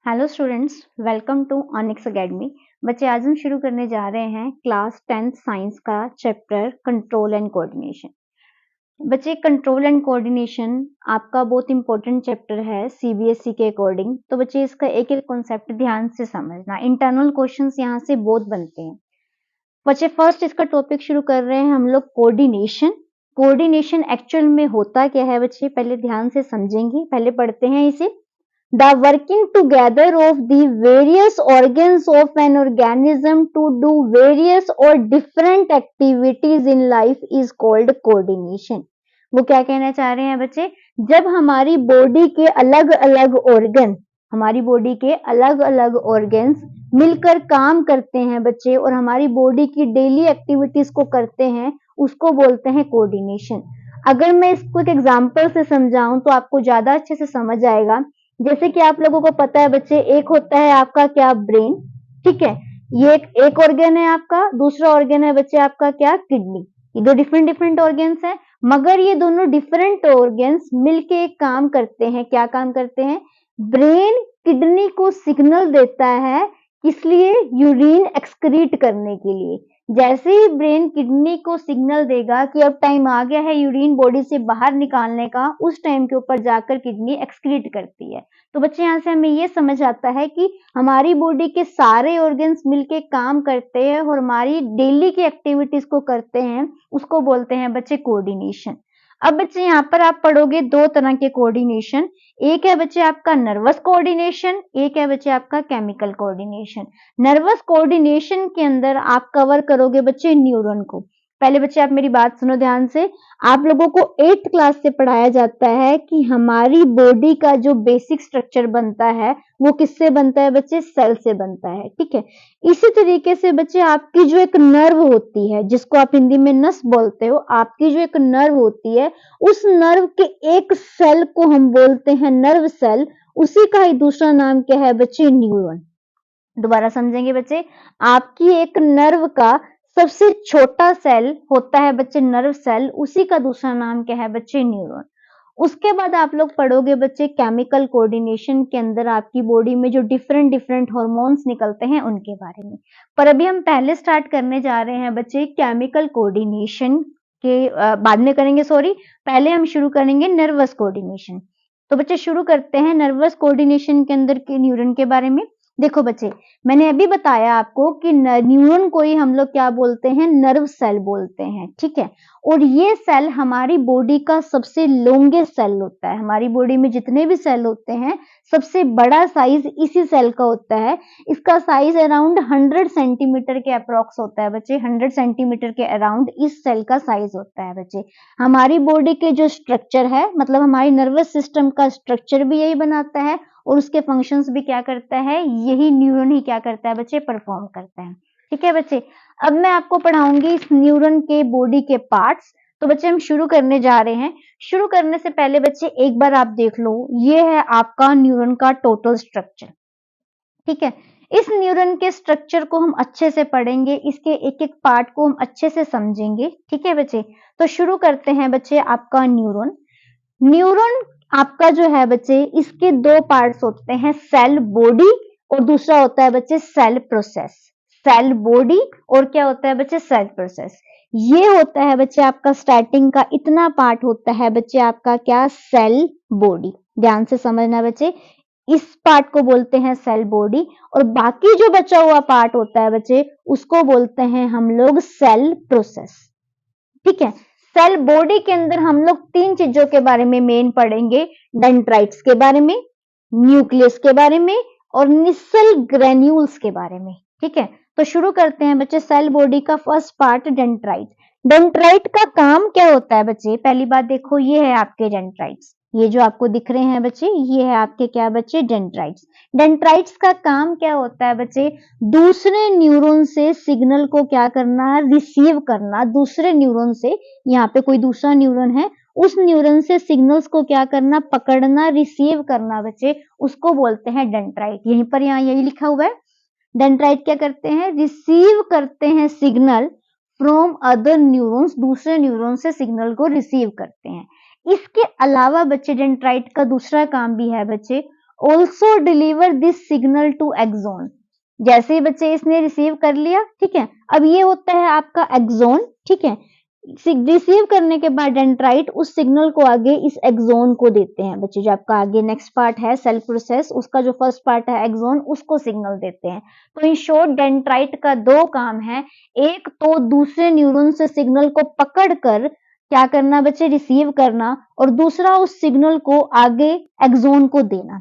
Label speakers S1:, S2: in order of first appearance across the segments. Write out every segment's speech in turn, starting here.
S1: Hello students, welcome to Onyx academy. बच्चे आज हम शुरू करने जा रहे हैं क्लास 10th साइंस का चैप्टर कंट्रोल एंड कोऑर्डिनेशन। बच्चे कंट्रोल एंड कोऑर्डिनेशन आपका बहुत इंपॉर्टेंट चैप्टर है सीबीएसई के अकॉर्डिंग। तो बच्चे इसका एक एक कॉन्सेप्ट ध्यान से समझना, इंटरनल क्वेश्चंस यहाँ से बहुत बनते हैं। बच्चे फर्स्ट इसका टॉपिक शुरू कर रहे हैं हम लोग कोऑर्डिनेशन। कोऑर्डिनेशन एक्चुअल में होता क्या है बच्चे, पहले ध्यान से समझेंगे। पहले पढ़ते हैं इसे। The working together of the various organs of an organism to do various or different activities in life is called coordination। वो क्या कहना चाह रहे हैं बच्चे, जब हमारी बॉडी के अलग अलग ऑर्गन्स मिलकर काम करते हैं बच्चे और हमारी बॉडी की डेली एक्टिविटीज को करते हैं, उसको बोलते हैं कोऑर्डिनेशन। अगर मैं इसको एक एग्जांपल से समझाऊं तो आपको ज्यादा अच्छे से समझ आएगा। जैसे कि आप लोगों को पता है बच्चे, एक होता है आपका क्या, ब्रेन। ठीक है, ये एक ऑर्गन है आपका। दूसरा ऑर्गन है बच्चे आपका क्या, किडनी। ये दो डिफरेंट ऑर्गन्स हैं, मगर ये दोनों डिफरेंट ऑर्गन्स मिलके एक काम करते हैं। क्या काम करते हैं? ब्रेन किडनी को सिग्नल देता है, इसलिए यूरिन एक्सक्रीट करने के लिए। जैसे ही ब्रेन किडनी को सिग्नल देगा कि अब टाइम आ गया है यूरिन बॉडी से बाहर निकालने का, उस टाइम के ऊपर जाकर किडनी एक्सक्रीट करती है। तो बच्चे यहाँ से हमें ये समझ आता है कि हमारी बॉडी के सारे ऑर्गन्स मिलके काम करते हैं और हमारी डेली की एक्टिविटीज को करते हैं, उसको बोलते हैं बच्चे कोऑर्डिनेशन। अब बच्चे यहाँ पर आप पढ़ोगे दो तरह के कोऑर्डिनेशन। एक है बच्चे आपका नर्वस कोऑर्डिनेशन, एक है बच्चे आपका केमिकल कोऑर्डिनेशन। नर्वस कोऑर्डिनेशन के अंदर आप कवर करोगे बच्चे न्यूरॉन को। पहले बच्चे आप मेरी बात सुनो ध्यान से। आप लोगों को 8th क्लास से पढ़ाया जाता है कि हमारी बॉडी का जो बेसिक स्ट्रक्चर बनता है वो किससे बनता है बच्चे, सेल से बनता है। ठीक है, इसी तरीके से बच्चे आपकी जो एक नर्व होती है, जिसको आप हिंदी में नस बोलते हो, आपकी जो एक नर्व होती है, उस नर्व के एक सेल को हम बोलते हैं नर्व सेल। उसी का ही दूसरा नाम क्या है बच्चे, न्यूरॉन। दोबारा समझेंगे बच्चे, आपकी एक नर्व का सबसे छोटा सेल होता है बच्चे नर्व सेल, उसी का दूसरा नाम क्या है बच्चे, न्यूरॉन। उसके बाद आप लोग पढ़ोगे बच्चे केमिकल कोऑर्डिनेशन के अंदर आपकी बॉडी में जो डिफरेंट हार्मोन्स निकलते हैं उनके बारे में। पर अभी हम पहले स्टार्ट करने जा रहे हैं बच्चे केमिकल कोऑर्डिनेशन के बाद में करेंगे, सॉरी, पहले हम शुरू करेंगे नर्वस कोऑर्डिनेशन। तो बच्चे शुरू करते हैं नर्वस कोऑर्डिनेशन के अंदर के न्यूरॉन के बारे में। देखो बच्चे, मैंने अभी बताया आपको कि न्यूरॉन को ही हम लोग क्या बोलते हैं, नर्व सेल बोलते हैं। ठीक है, और ये सेल हमारी बॉडी का सबसे लॉन्गेस्ट सेल होता है। हमारी बॉडी में जितने भी सेल होते हैं, सबसे बड़ा साइज इसी सेल का होता है। इसका साइज अराउंड 100 सेंटीमीटर के अप्रोक्स होता है बच्चे। 100 सेंटीमीटर के अराउंड इस सेल का साइज होता है बच्चे। हमारी बॉडी के जो स्ट्रक्चर है, मतलब हमारी नर्वस सिस्टम का स्ट्रक्चर भी यही बनाता है और उसके फंक्शंस भी क्या करता है, यही न्यूरॉन ही क्या करता है बच्चे, परफॉर्म करता है। ठीक है बच्चे, अब मैं आपको पढ़ाऊंगी इस न्यूरॉन के बॉडी के पार्ट्स। तो बच्चे हम शुरू करने जा रहे हैं। शुरू करने से पहले बच्चे एक बार आप देख लो, ये है आपका न्यूरॉन का टोटल स्ट्रक्चर। ठीक है, इस न्यूरॉन के स्ट्रक्चर को हम अच्छे से पढ़ेंगे, इसके एक एक पार्ट को हम अच्छे से समझेंगे। ठीक है बच्चे, तो शुरू करते हैं बच्चे आपका न्यूरॉन। न्यूरॉन आपका जो है बच्चे, इसके दो पार्ट्स होते हैं, सेल बॉडी और दूसरा होता है बच्चे सेल प्रोसेस। सेल बॉडी और क्या होता है बच्चे, सेल प्रोसेस। ये होता है बच्चे आपका स्टार्टिंग का इतना पार्ट होता है बच्चे आपका क्या, सेल बॉडी। ध्यान से समझना बच्चे, इस पार्ट को बोलते हैं सेल बॉडी और बाकी जो बचा हुआ पार्ट होता है बच्चे, उसको बोलते हैं हम लोग सेल प्रोसेस। ठीक है, सेल बॉडी के अंदर हम लोग तीन चीजों के बारे में मेन पढ़ेंगे, डेंड्राइट्स के बारे में, न्यूक्लियस के बारे में और निसल ग्रेन्यूल्स के बारे में। ठीक है, तो शुरू करते हैं बच्चे सेल बॉडी का फर्स्ट पार्ट, डेंड्राइट। डेंड्राइट का काम क्या होता है बच्चे, पहली बात देखो, ये है आपके डेंड्राइट्स। ये जो आपको दिख रहे हैं बच्चे, ये है आपके क्या बच्चे, डेंड्राइट्स। डेंड्राइट्स का काम क्या होता है बच्चे, दूसरे न्यूरॉन से सिग्नल को क्या करना, रिसीव करना। दूसरे न्यूरॉन से, यहाँ पे कोई दूसरा न्यूरॉन है, उस न्यूरॉन से सिग्नल्स को क्या करना, पकड़ना, रिसीव करना बच्चे, उसको बोलते हैं डेंड्राइट। यहीं पर यहाँ यही लिखा हुआ है, डेंड्राइट क्या करते हैं, रिसीव करते हैं सिग्नल फ्रॉम अदर न्यूरॉन्स। दूसरे न्यूरॉन से सिग्नल को रिसीव करते हैं। इसके अलावा बच्चे डेंड्राइट का दूसरा काम भी है बच्चे, also deliver this signal to axon. जैसे ही बच्चे इसने रिसीव कर लिया, ठीक है, अब ये होता है आपका एक्सोन, ठीक है। रिसीव करने के बाद डेंड्राइट उस सिग्नल को आगे इस एक्सोन को देते हैं बच्चे। जो आपका आगे नेक्स्ट पार्ट है सेल प्रोसेस, उसका जो फर्स्ट पार्ट है एक्सोन, उसको सिग्नल देते हैं। तो इन शॉर्ट डेंड्राइट का दो काम है, एक तो दूसरे न्यूरॉन से सिग्नल को पकड़कर क्या करना बच्चे, रिसीव करना, और दूसरा उस सिग्नल को आगे एक्सोन को देना।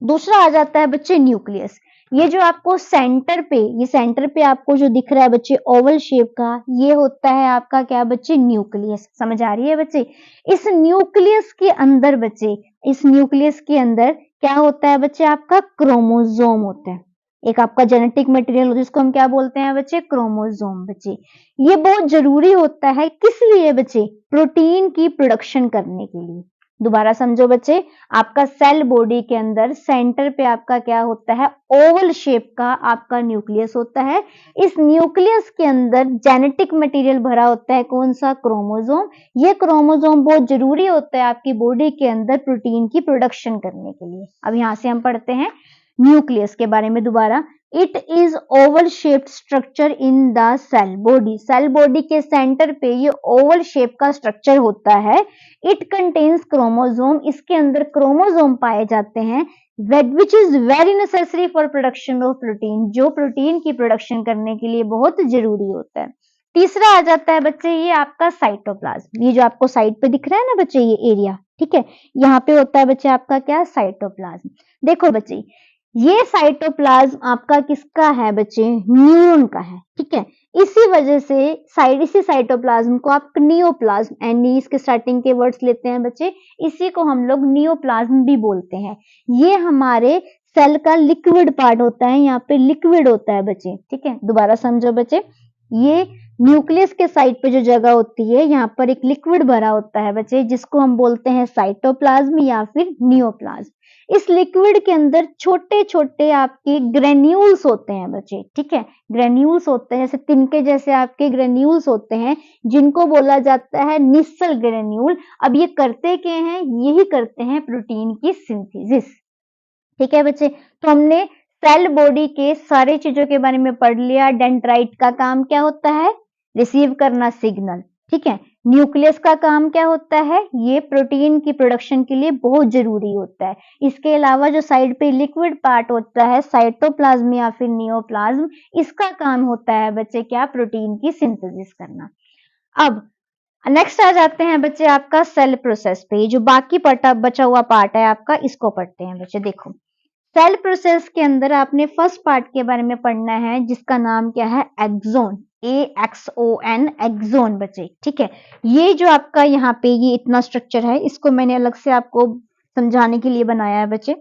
S1: दूसरा आ जाता है बच्चे न्यूक्लियस। ये जो आपको सेंटर पे, ये सेंटर पे आपको जो दिख रहा है बच्चे ओवल शेप का, ये होता है आपका क्या बच्चे, न्यूक्लियस। समझ आ रही है बच्चे? इस न्यूक्लियस के अंदर बच्चे, इस न्यूक्लियस के अंदर क्या होता है बच्चे, आपका क्रोमोसोम होता है। एक आपका जेनेटिक मटेरियल जिसको हम क्या बोलते हैं बच्चे, क्रोमोसोम बच्चे। ये बहुत जरूरी होता है, किस लिए बच्चे, प्रोटीन की प्रोडक्शन करने के लिए। दोबारा समझो बच्चे, आपका सेल बॉडी के अंदर सेंटर पे आपका क्या होता है, ओवल शेप का आपका न्यूक्लियस होता है। इस न्यूक्लियस के अंदर जेनेटिक मटेरियल भरा होता है, कौन सा, क्रोमोसोम। ये क्रोमोसोम बहुत जरूरी होता है आपकी बॉडी के अंदर प्रोटीन की प्रोडक्शन करने के लिए। अब यहां से हम पढ़ते हैं न्यूक्लियस के बारे में दोबारा। It is oval shaped structure in the cell body. Cell body के सेंटर पे ये ओवल शेप का स्ट्रक्चर होता है। इट कंटेन्स क्रोमोसोम, इसके अंदर क्रोमोसोम पाए जाते हैं, which is very necessary for production of protein, जो प्रोटीन की प्रोडक्शन करने के लिए बहुत जरूरी होता है। तीसरा आ जाता है बच्चे ये आपका साइटोप्लाज्म। ये जो आपको साइड पे दिख रहा है ना बच्चे, ये एरिया, ठीक है, यहाँ पे होता है बच्चे आपका क्या, साइटोप्लाज्म। देखो बच्चे, ये साइटोप्लाज्म आपका किसका है बच्चे, न्यूरॉन का है, ठीक है। इसी वजह से इसी साइटोप्लाज्म को आप नियोप्लाज्म, एनी इसके स्टार्टिंग के वर्ड्स लेते हैं बच्चे, इसी को हम लोग नियोप्लाज्म भी बोलते हैं। ये हमारे सेल का लिक्विड पार्ट होता है, यहाँ पे लिक्विड होता है बच्चे, ठीक है। दोबारा समझो बच्चे, ये न्यूक्लियस के साइड पे जो जगह होती है, यहाँ पर एक लिक्विड भरा होता है बच्चे, जिसको हम बोलते हैं साइटोप्लाज्म या फिर नियोप्लाज्म। इस लिक्विड के अंदर छोटे छोटे आपके ग्रेन्यूल्स होते हैं बच्चे, ठीक है। ग्रेन्यूल्स होते हैं, जैसे तिनके जैसे आपके ग्रेन्यूल्स होते हैं, जिनको बोला जाता है निस्सल ग्रेन्यूल। अब ये करते क्या हैं, यही करते हैं प्रोटीन की सिंथेसिस, ठीक है बच्चे। तो हमने सेल बॉडी के सारे चीजों के बारे में पढ़ लिया। डेंड्राइट का काम क्या होता है, रिसीव करना सिग्नल, ठीक है। न्यूक्लियस का काम क्या होता है, ये प्रोटीन की प्रोडक्शन के लिए बहुत जरूरी होता है। इसके अलावा जो साइड पे लिक्विड पार्ट होता है, साइटोप्लाज्म या फिर नियोप्लाज्म, इसका काम होता है बच्चे क्या, प्रोटीन की सिंथेसिस करना। अब नेक्स्ट आ जाते हैं बच्चे आपका सेल प्रोसेस पे। जो बाकी बचा हुआ पार्ट है आपका, इसको पढ़ते हैं बच्चे। देखो, सेल प्रोसेस के अंदर आपने फर्स्ट पार्ट के बारे में पढ़ना है, जिसका नाम क्या है, एक्सोन, AXON, एक्सोन बच्चे, ठीक है। ये जो आपका यहाँ पे ये इतना स्ट्रक्चर है, इसको मैंने अलग से आपको समझाने के लिए बनाया है बच्चे,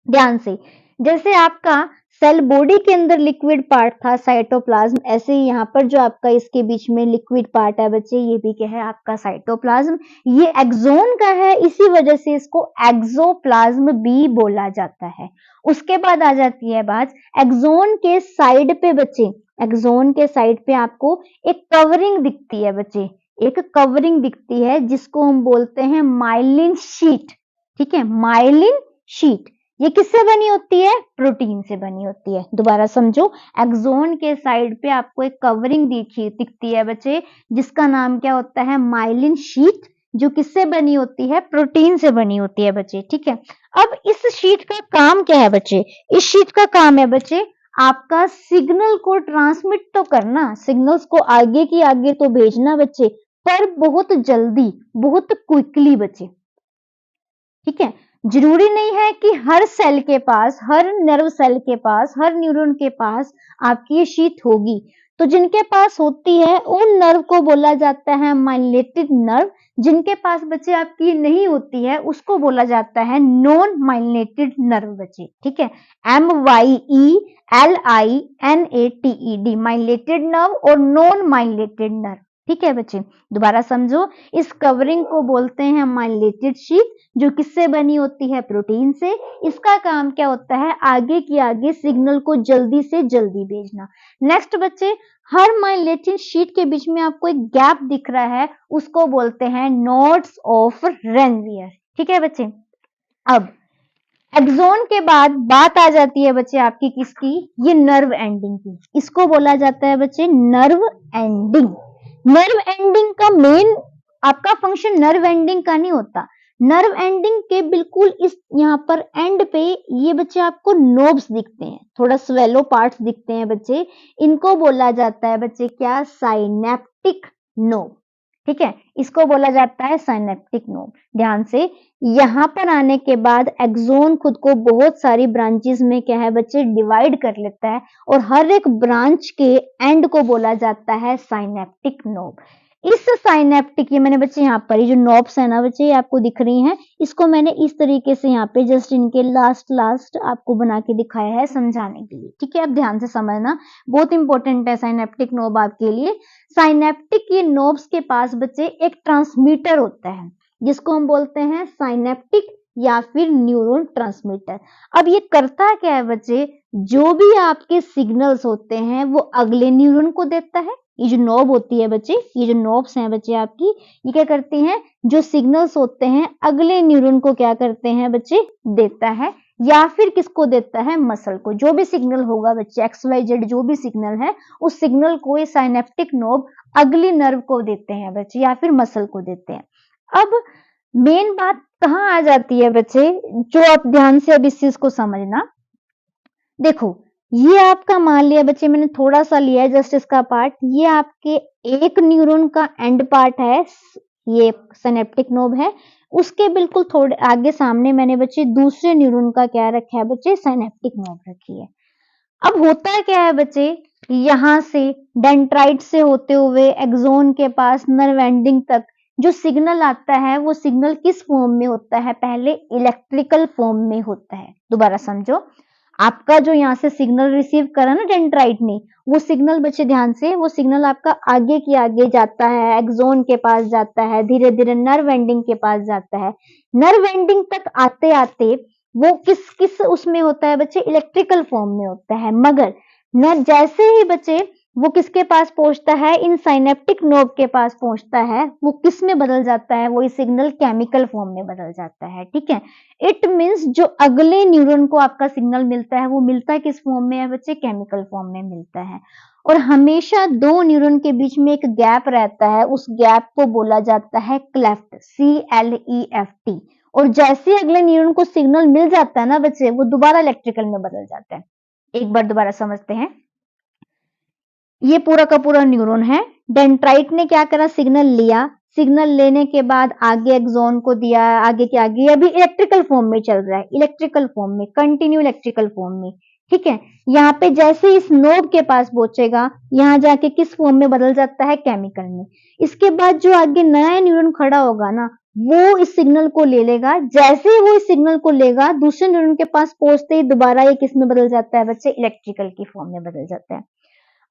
S1: ध्यान से। जैसे आपका सेल बॉडी के अंदर लिक्विड पार्ट था साइटोप्लाज्म, ऐसे ही यहाँ पर जो आपका इसके बीच में लिक्विड पार्ट है बच्चे, ये भी क्या है आपका साइटोप्लाज्म। ये एक्सोन का है, इसी वजह से इसको एक्सोप्लाज्म भी बोला जाता है। उसके बाद आ जाती है बात, एक्सोन के साइड पे बच्चे, एक्सोन के साइड पे आपको एक कवरिंग दिखती है बच्चे, एक कवरिंग दिखती है, जिसको हम बोलते हैं माइलिन शीट, ठीक है। माइलिन शीट ये किससे बनी होती है, प्रोटीन से बनी होती है। दोबारा समझो, एक्सोन के साइड पे आपको एक कवरिंग दिखती है बच्चे, जिसका नाम क्या होता है, माइलिन शीट, जो किससे बनी होती है, प्रोटीन से बनी होती है बच्चे, ठीक है। अब इस शीट का काम क्या है बच्चे, इस शीट का काम है बच्चे आपका सिग्नल को ट्रांसमिट तो करना, सिग्नल्स को आगे की आगे तो भेजना बच्चे, पर बहुत जल्दी, बहुत क्विकली बच्चे, ठीक है। जरूरी नहीं है कि हर सेल के पास, हर नर्व सेल के पास, हर न्यूरॉन के पास आपकी ये शीट होगी। तो जिनके पास होती है उन नर्व को बोला जाता है माइलिनेटेड नर्व। जिनके पास बच्चे आपकी नहीं होती है उसको बोला जाता है नॉन माइलिनेटेड नर्व बच्चे, ठीक है। MYELINATED, माइलिनेटेड नर्व और नॉन माइलिनेटेड नर्व, ठीक है बच्चे। दोबारा समझो, इस कवरिंग को बोलते हैं माइलिनेटेड शीट, जो किससे बनी होती है, प्रोटीन से। इसका काम क्या होता है, आगे की आगे सिग्नल को जल्दी से जल्दी भेजना। नेक्स्ट बच्चे, हर माइलिनेटेड शीट के बीच में आपको एक गैप दिख रहा है, उसको बोलते हैं नोड्स ऑफ रेनवियर, ठीक है बच्चे। अब एक्सोन के बाद बात आ जाती है बच्चे आपकी किसकी, ये नर्व एंडिंग की, इसको बोला जाता है बच्चे नर्व एंडिंग। नर्व एंडिंग का मेन आपका फंक्शन नर्व एंडिंग का नहीं होता, नर्व एंडिंग के बिल्कुल इस यहाँ पर एंड पे ये बच्चे आपको नोब्स दिखते हैं, थोड़ा स्वेलो पार्ट्स दिखते हैं बच्चे, इनको बोला जाता है बच्चे क्या, साइनेप्टिक नोब। ठीक है, इसको बोला जाता है साइनेप्टिक नोब। ध्यान से, यहाँ पर आने के बाद एक्सोन खुद को बहुत सारी ब्रांचेस में क्या है बच्चे डिवाइड कर लेता है, और हर एक ब्रांच के एंड को बोला जाता है साइनेप्टिक नोब। इस साइनेप्टिक, ये मैंने बच्चे यहाँ पर ये जो नोब्स है ना बच्चे, ये आपको दिख रही हैं, इसको मैंने इस तरीके से यहाँ पे जस्ट इनके लास्ट आपको बना के दिखाया है समझाने के लिए। ठीक है, अब ध्यान से समझना, बहुत इंपॉर्टेंट है साइनेप्टिक नोब आपके लिए। साइनेप्टिक ये नोब्स के पास बच्चे एक ट्रांसमीटर होता है, जिसको हम बोलते हैं साइनेप्टिक या फिर न्यूरॉन ट्रांसमीटर। अब ये करता क्या है बच्चे, जो भी आपके सिग्नल्स होते हैं वो अगले न्यूरॉन को देता है। ये जो नोब होती है बच्चे, ये जो नोब्स हैं बच्चे आपकी, ये क्या करती हैं, जो सिग्नल्स होते हैं अगले न्यूरॉन को क्या करते हैं बच्चे, देता है, या फिर किसको देता है, मसल को। जो भी सिग्नल होगा बच्चे, XYZ जो भी सिग्नल है, उस सिग्नल को ये साइनेप्टिक नोब अगली नर्व को देते हैं बच्चे, या फिर मसल को देते हैं। अब मेन बात कहाँ आ जाती है बच्चे, जो आप ध्यान से अब इस चीज को समझना। देखो, ये आपका मान लिया बच्चे, मैंने थोड़ा सा लिया है जस्ट इसका पार्ट, ये आपके एक न्यूरॉन का एंड पार्ट है, ये सिनेप्टिक नोब है, उसके बिल्कुल थोड़े आगे सामने मैंने बच्चे दूसरे न्यूरॉन का क्या रखा है बच्चे, सिनेप्टिक नोब रखी है। अब होता क्या है बच्चे, यहाँ से डेंड्राइट से होते हुए एक्सोन के पास नर्व एंडिंग तक जो सिग्नल आता है, वो सिग्नल किस फॉर्म में होता है, पहले इलेक्ट्रिकल फॉर्म में होता है। दोबारा समझो, आपका जो यहाँ से सिग्नल रिसीव करा ना डेंड्राइट ने, वो सिग्नल बच्चे ध्यान से, वो सिग्नल आपका आगे की आगे जाता है, एक्सोन के पास जाता है, धीरे धीरे नर्व एंडिंग के पास जाता है। नर्व एंडिंग तक आते आते वो किस किस उसमें होता है बच्चे, इलेक्ट्रिकल फॉर्म में होता है। मगर न जैसे ही बच्चे वो किसके पास पहुंचता है, इन साइनेप्टिक नोब के पास पहुंचता है, वो किस में बदल जाता है, वो सिग्नल केमिकल फॉर्म में बदल जाता है। ठीक है, इट मींस जो अगले न्यूरॉन को आपका सिग्नल मिलता है, वो मिलता है किस फॉर्म में है बच्चे, केमिकल फॉर्म में मिलता है। और हमेशा दो न्यूरॉन के बीच में एक गैप रहता है, उस गैप को बोला जाता है क्लेफ्ट, CLEFT। और जैसे अगले न्यूरॉन को सिग्नल मिल जाता है ना बच्चे, वो दोबारा इलेक्ट्रिकल में बदल जाता है। एक बार दोबारा समझते हैं, ये पूरा का पूरा न्यूरॉन है, डेंड्राइट ने क्या करा, सिग्नल लिया, सिग्नल लेने के बाद आगे एक्सोन को दिया, आगे के आगे अभी इलेक्ट्रिकल फॉर्म में चल रहा है, इलेक्ट्रिकल फॉर्म में, कंटिन्यू इलेक्ट्रिकल फॉर्म में। ठीक है, यहाँ पे जैसे इस नोब के पास पहुंचेगा, यहाँ जाके किस फॉर्म में बदल जाता है, केमिकल में। इसके बाद जो आगे नया न्यूरॉन खड़ा होगा ना, वो इस सिग्नल को ले लेगा, जैसे ही वो इस सिग्नल को लेगा, दूसरे न्यूरॉन के पास पहुंचते ही दोबारा ये किस में बदल जाता है बच्चे, इलेक्ट्रिकल की फॉर्म में बदल जाता है।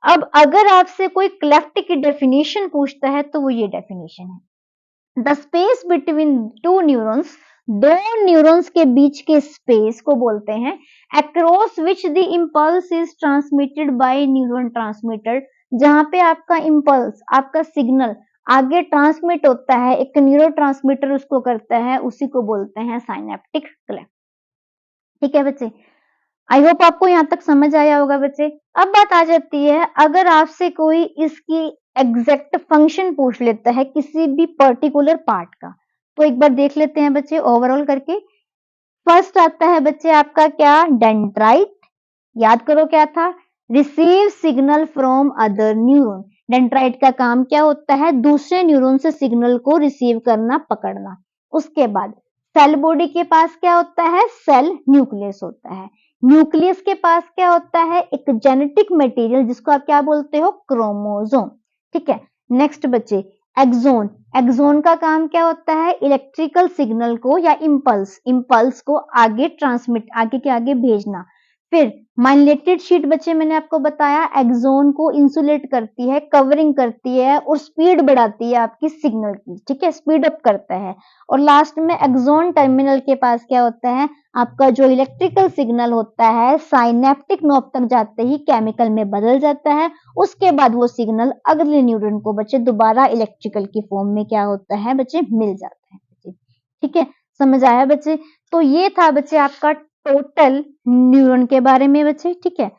S1: अब अगर आपसे कोई क्लेफ्ट की डेफिनेशन पूछता है, तो वो ये डेफिनेशन है, the space between two neurons, दो न्यूरॉन्स के बीच के स्पेस को बोलते हैं, across which the impulse is transmitted by neuron transmitter, जहां पे आपका इम्पल्स, आपका सिग्नल आगे ट्रांसमिट होता है, एक न्यूरो ट्रांसमीटर उसको करता है, उसी को बोलते हैं साइनेप्टिक क्लेफ्ट। ठीक है बच्चे, आई होप आपको यहाँ तक समझ आया होगा बच्चे। अब बात आ जाती है, अगर आपसे कोई इसकी एग्जैक्ट फंक्शन पूछ लेता है किसी भी पर्टिकुलर पार्ट का, तो एक बार देख लेते हैं बच्चे ओवरऑल करके। फर्स्ट आता है बच्चे आपका क्या, डेंड्राइट, याद करो क्या था, receive signal from other neuron. Dendrite का काम क्या होता है, दूसरे न्यूरॉन से सिग्नल को रिसीव करना, पकड़ना। उसके बाद सेल बॉडी के पास क्या होता है, सेल न्यूक्लियस होता है। न्यूक्लियस के पास क्या होता है, एक जेनेटिक मटेरियल, जिसको आप क्या बोलते हो, क्रोमोसोम। ठीक है, नेक्स्ट बच्चे एक्सोन। एक्सोन का काम क्या होता है, इलेक्ट्रिकल सिग्नल को या इंपल्स को आगे ट्रांसमिट, आगे के आगे भेजना। फिर माइलेटेड शीट बच्चे मैंने आपको बताया, एक्सोन को इंसुलेट करती है, कवरिंग करती है, और स्पीड बढ़ाती है आपकी सिग्नल की। ठीक है, स्पीड अप करता है। और लास्ट में एक्सोन टर्मिनल के पास क्या होता है, आपका जो इलेक्ट्रिकल सिग्नल होता है, साइनेप्टिक नोब तक जाते ही केमिकल में बदल जाता है। उसके बाद वो सिग्नल अगले न्यूरॉन को बच्चे दोबारा इलेक्ट्रिकल की फॉर्म में क्या होता है बच्चे, मिल जाता है। ठीक है, समझ आया बच्चे? तो ये था बच्चे आपका टोटल न्यूरॉन के बारे में बच्चे, ठीक है।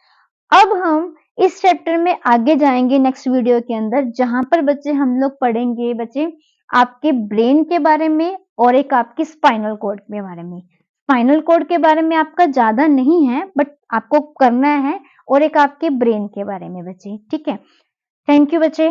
S1: अब हम इस चैप्टर में आगे जाएंगे नेक्स्ट वीडियो के अंदर, जहां पर बच्चे हम लोग पढ़ेंगे बच्चे आपके ब्रेन के बारे में और एक आपकी स्पाइनल कॉर्ड के बारे में। स्पाइनल कॉर्ड के बारे में आपका ज्यादा नहीं है बट आपको करना है, और एक आपके ब्रेन के बारे में बच्चे, ठीक है। थैंक यू बच्चे।